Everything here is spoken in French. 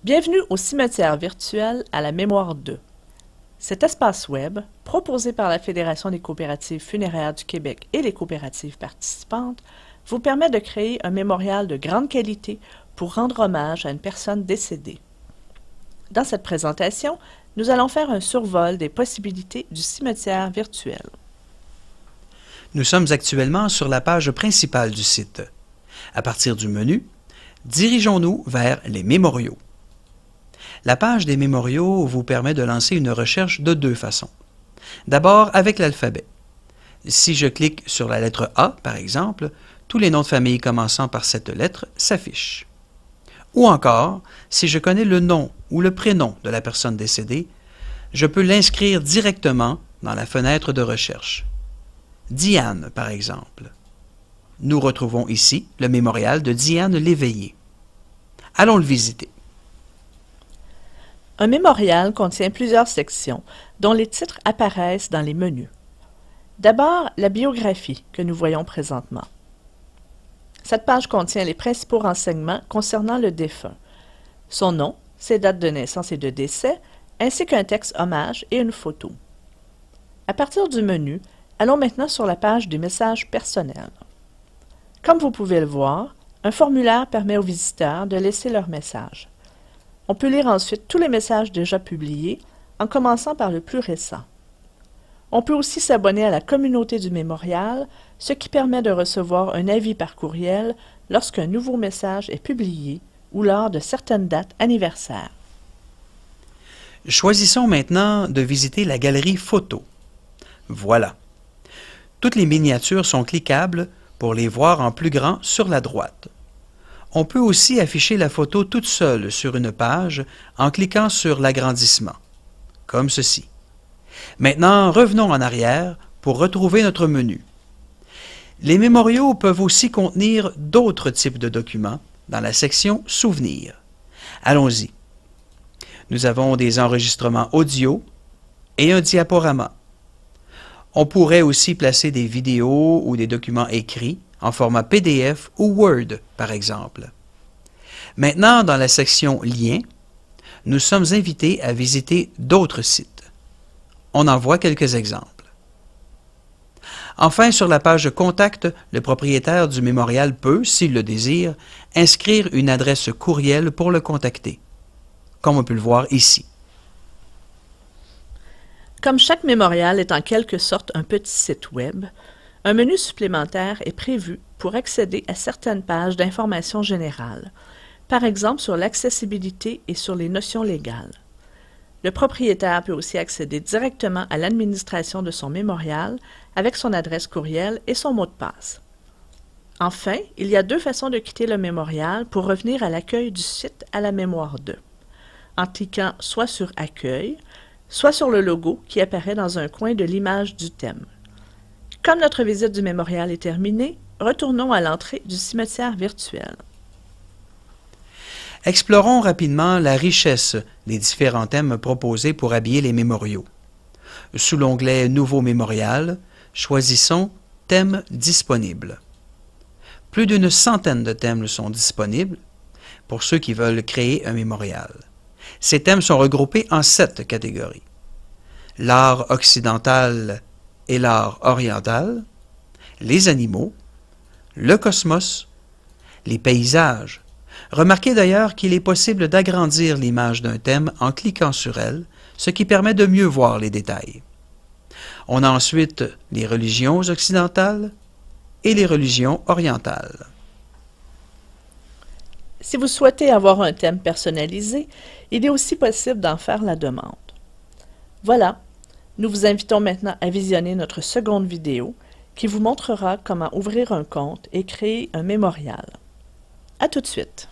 Bienvenue au cimetière virtuel à la Mémoire 2. Cet espace web, proposé par la Fédération des coopératives funéraires du Québec et les coopératives participantes, vous permet de créer un mémorial de grande qualité pour rendre hommage à une personne décédée. Dans cette présentation, nous allons faire un survol des possibilités du cimetière virtuel. Nous sommes actuellement sur la page principale du site. À partir du menu, dirigeons-nous vers les mémoriaux. La page des mémoriaux vous permet de lancer une recherche de deux façons. D'abord avec l'alphabet. Si je clique sur la lettre A, par exemple, tous les noms de famille commençant par cette lettre s'affichent. Ou encore, si je connais le nom ou le prénom de la personne décédée, je peux l'inscrire directement dans la fenêtre de recherche. Diane, par exemple. Nous retrouvons ici le mémorial de Diane Léveillé. Allons le visiter. Un mémorial contient plusieurs sections, dont les titres apparaissent dans les menus. D'abord, la biographie que nous voyons présentement. Cette page contient les principaux renseignements concernant le défunt, son nom, ses dates de naissance et de décès, ainsi qu'un texte hommage et une photo. À partir du menu, allons maintenant sur la page des messages personnels. Comme vous pouvez le voir, un formulaire permet aux visiteurs de laisser leur message. On peut lire ensuite tous les messages déjà publiés, en commençant par le plus récent. On peut aussi s'abonner à la communauté du mémorial, ce qui permet de recevoir un avis par courriel lorsqu'un nouveau message est publié ou lors de certaines dates anniversaires. Choisissons maintenant de visiter la galerie photos. Voilà. Toutes les miniatures sont cliquables pour les voir en plus grand sur la droite. On peut aussi afficher la photo toute seule sur une page en cliquant sur l'agrandissement, comme ceci. Maintenant, revenons en arrière pour retrouver notre menu. Les mémoriaux peuvent aussi contenir d'autres types de documents dans la section « Souvenirs ». Allons-y. Nous avons des enregistrements audio et un diaporama. On pourrait aussi placer des vidéos ou des documents écrits en format PDF ou Word, par exemple. Maintenant, dans la section « Liens », nous sommes invités à visiter d'autres sites. On en voit quelques exemples. Enfin, sur la page « Contact », le propriétaire du mémorial peut, s'il le désire, inscrire une adresse courriel pour le contacter, comme on peut le voir ici. Comme chaque mémorial est en quelque sorte un petit site web, un menu supplémentaire est prévu pour accéder à certaines pages d'informations générales, par exemple sur l'accessibilité et sur les notions légales. Le propriétaire peut aussi accéder directement à l'administration de son mémorial avec son adresse courriel et son mot de passe. Enfin, il y a deux façons de quitter le mémorial pour revenir à l'accueil du site à la Mémoire 2, en cliquant soit sur « Accueil », soit sur le logo qui apparaît dans un coin de l'image du thème. Comme notre visite du mémorial est terminée, retournons à l'entrée du cimetière virtuel. Explorons rapidement la richesse des différents thèmes proposés pour habiller les mémoriaux. Sous l'onglet « Nouveau mémorial », choisissons « Thèmes disponibles ». Plus d'une centaine de thèmes sont disponibles pour ceux qui veulent créer un mémorial. Ces thèmes sont regroupés en 7 catégories. L'art occidental et l'art oriental, les animaux, le cosmos, les paysages. Remarquez d'ailleurs qu'il est possible d'agrandir l'image d'un thème en cliquant sur elle, ce qui permet de mieux voir les détails. On a ensuite les religions occidentales et les religions orientales. Si vous souhaitez avoir un thème personnalisé, il est aussi possible d'en faire la demande. Voilà, nous vous invitons maintenant à visionner notre seconde vidéo qui vous montrera comment ouvrir un compte et créer un mémorial. À tout de suite!